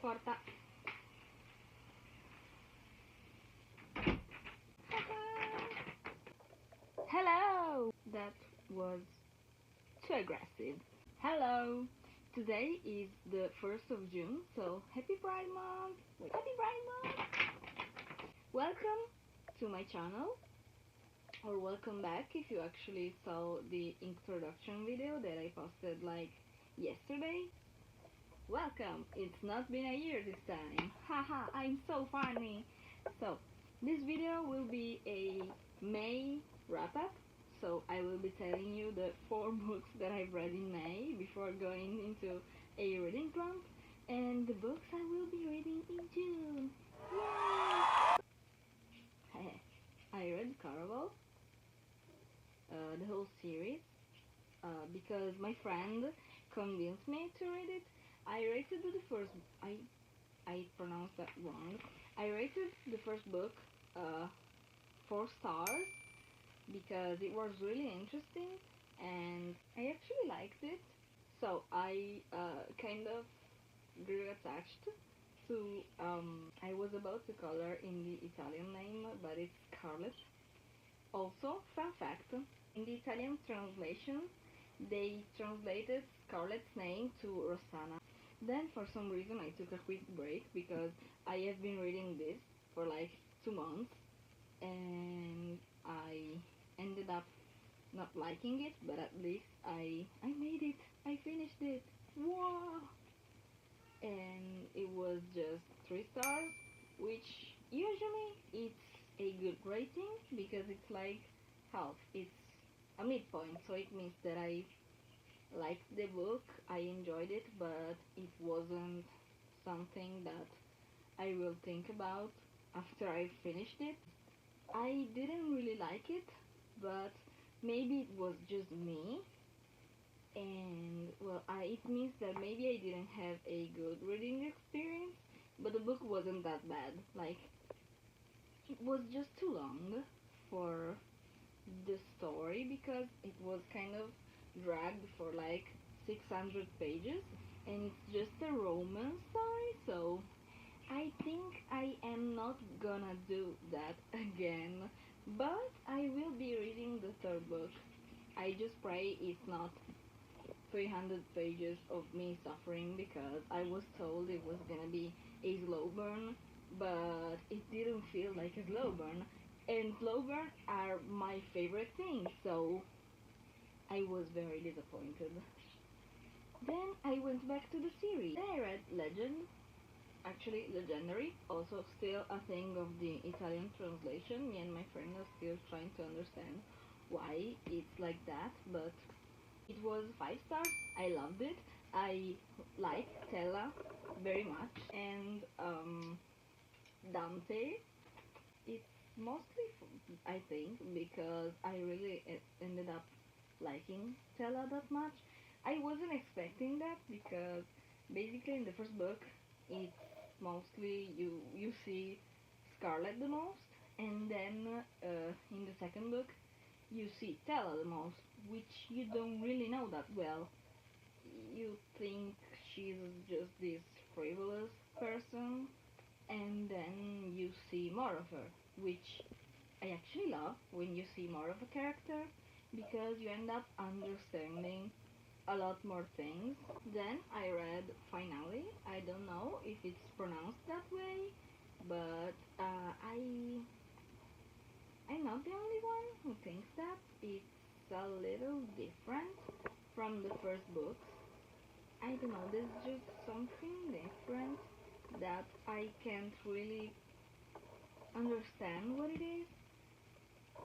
Porta. Hello! That was too aggressive. Hello! Today is the 1st of June, so happy Pride Month! Happy Pride Month! Welcome to my channel, or welcome back if you actually saw the introduction video that I posted like yesterday. Welcome! It's not been a year this time. Haha, I'm so funny! So, this video will be a May wrap-up. So I will be telling you the 4 books that I've read in May before going into a reading slump, and the books I will be reading in June. Yay! I read Caraval, the whole series, because my friend convinced me to read it. I rated the first. I pronounced that wrong. I rated the first book 4 stars because it was really interesting and I actually liked it. So I kind of grew attached to. I was about to call her in the Italian name, but it's Scarlett. Also, fun fact: in the Italian translation, they translated Scarlett's name to Rosanna. Then for some reason I took a quick break because I have been reading this for like 2 months and I ended up not liking it, but at least I made it. I finished it. Wow! And it was just 3 stars, which usually it's a good rating because it's like half. It's a midpoint, so it means that I liked the book, I enjoyed it, but it wasn't something that I will think about after I finished it. I didn't really like it, but maybe it was just me, and well, it means that maybe I didn't have a good reading experience, but the book wasn't that bad. Like, it was just too long for the story because it was kind of dragged for like 600 pages and it's just a romance story, so I think I am not gonna do that again, but I will be reading the 3rd book. I just pray it's not 300 pages of me suffering because I was told it was gonna be a slow burn, but it didn't feel like a slow burn, and slow burn are my favorite thing, so I was very disappointed. Then I went back to the series. Then I read Legend, actually Legendary, also still a thing of the Italian translation. Me and my friend are still trying to understand why it's like that, but it was 5 stars. I loved it. I like Tella very much, and Dante. It's mostly, I think, because I really ended up liking Tella that much. I wasn't expecting that because basically in the first book, it's mostly you see Scarlett the most, and then in the second book, you see Tella the most, which you don't really know that well. You think she's just this frivolous person, and then you see more of her, which I actually love when you see more of a character because you end up understanding a lot more things. Then I read Finale. I don't know if it's pronounced that way, but I'm not the only one who thinks that. It's a little different from the first books. I don't know, there's just something different that I can't really understand what it is,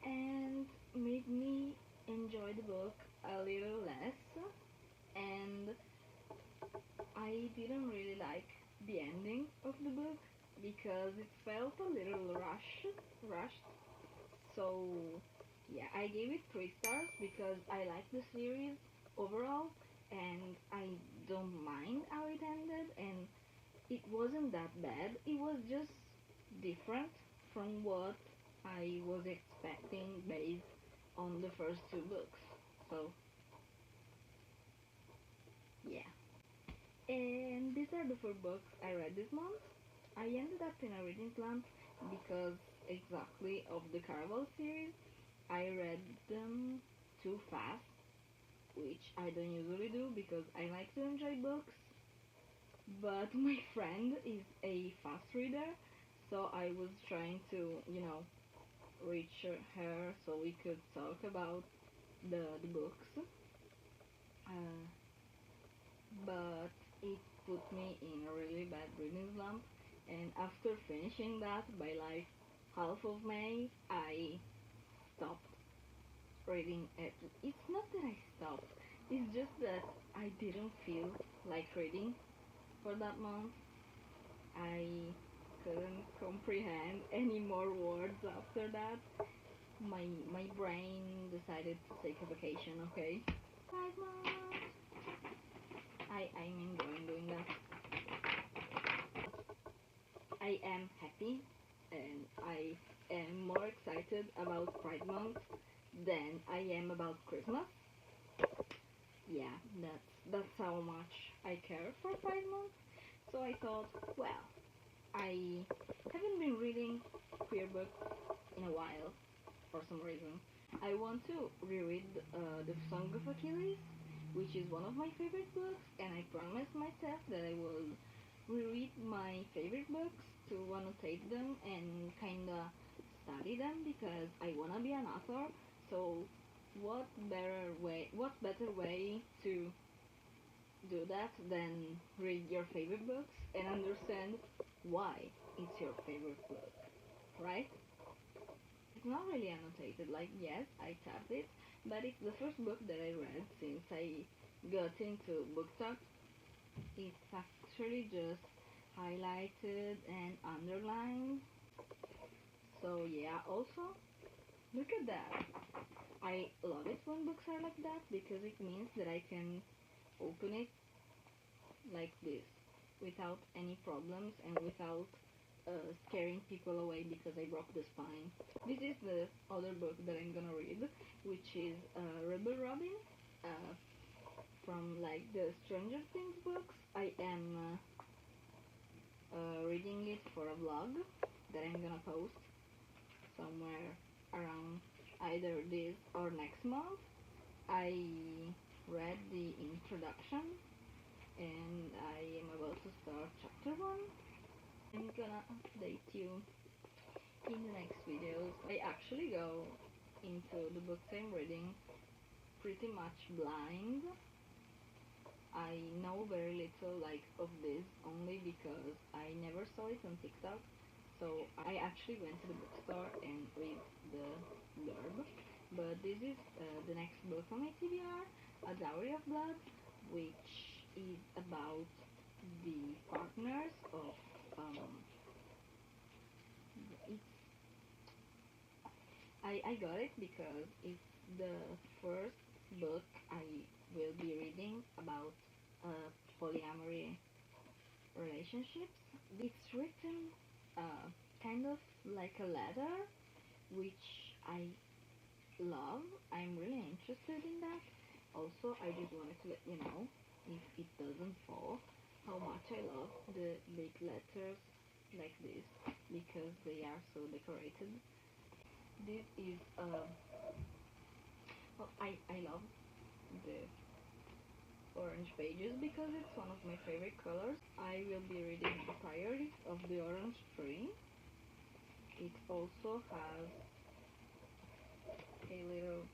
and made me enjoy the book a little less, and I didn't really like the ending of the book because it felt a little rushed. So yeah, I gave it 3 stars because I like the series overall and I don't mind how it ended, and it wasn't that bad. It was just different from what I was expecting based on the first 2 books. So yeah. And these are the 4 books I read this month. I ended up in a reading slump because exactly of the Caraval series. I read them too fast, which I don't usually do because I like to enjoy books. But my friend is a fast reader, so I was trying to, reach her so we could talk about the books. Uh, but it put me in a really bad reading slump, and after finishing that by like half of May, I stopped reading it. It's not that I stopped, it's just that I didn't feel like reading for that month. I couldn't comprehend any more words after that. My brain decided to take a vacation, okay? 5 months. I'm enjoying doing that. I am happy and I am more excited about Pride Month than I am about Christmas. Yeah, that's how much I care for Pride Month. So I thought, well, I haven't been reading queer books in a while for some reason. I want to reread The Song of Achilles, which is one of my favorite books, and I promised myself that I will reread my favorite books to annotate them and kinda study them because I wanna be an author. So what better way to do that than read your favorite books and understand why it's your favorite book, right? It's not really annotated, like, yes, I tapped it, but it's the first book that I read since I got into book talk. It's actually just highlighted and underlined. So yeah, also, look at that. I love it when books are like that because it means that I can open it like this without any problems and without scaring people away because I broke the spine. This is the other book that I'm gonna read, which is Rebel Robin uh, from like the Stranger Things books. I am reading it for a vlog that I'm gonna post somewhere around either this or next month. I read the introduction and I am about to start chapter 1. I'm gonna update you in the next videos. I actually go into the books I'm reading pretty much blind. I know very little like of this only because I never saw it on TikTok. So I actually went to the bookstore and read the blurb. But this is the next book on my TBR, A Dowry of Blood, which is about the partners of it's I got it because it's the first book I will be reading about polyamory relationships. It's written uh, kind of like a letter, which I love. I'm really interested in that. Also, I just wanted to let you know, if it doesn't fall, how much I love the big letters like this because they are so decorated. This is well, I love the orange pages because it's one of my favorite colors. I will be reading the Diary of the Orange Tree. It also has a little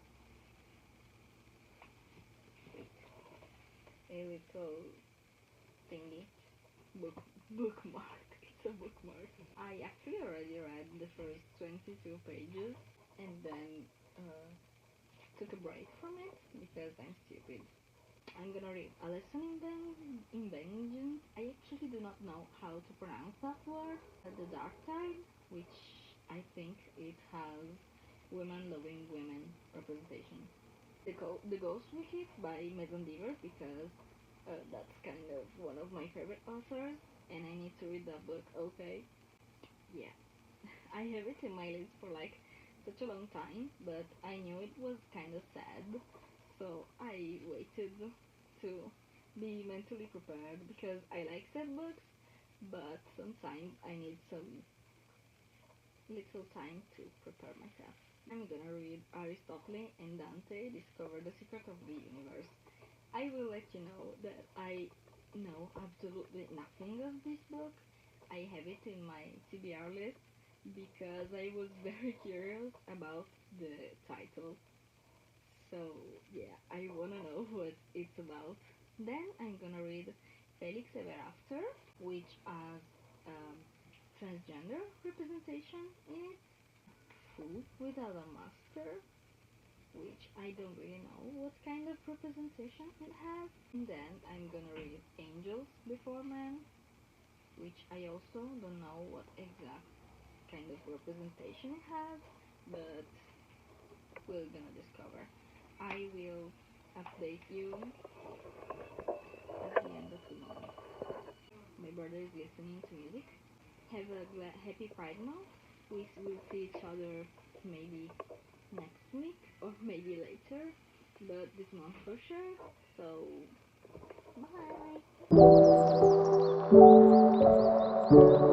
thingy bookmark. It's a bookmark. I actually already read the first 22 pages and then uh, took a break from it because I'm stupid. I'm gonna read A Lesson in Vengeance. I actually do not know how to pronounce that word. The Dark Tide, which I think it has women loving women representation. The Ghost Wiki by Maison Diver because that's kind of one of my favorite authors and I need to read that book, okay? Yeah. I have it in my list for like such a long time, but I knew it was kind of sad, so I waited to be mentally prepared because I like sad books, but sometimes I need some little time to prepare myself. I'm gonna read Aristotle and Dante Discover the Secret of the Universe. I will let you know that I know absolutely nothing of this book. I have it in my TBR list because I was very curious about the title. So yeah, I wanna know what it's about. Then I'm gonna read Felix Ever After, which has transgender representation in it. Food Without a Master, which I don't really know what kind of representation it has. And then I'm gonna read Angels Before Men, which I also don't know what exact kind of representation it has, but we're gonna discover. I will update you at the end of the month. My brother is listening to music. Have a happy Pride Month. We will see each other maybe next week or maybe later, but this month for sure. So, bye!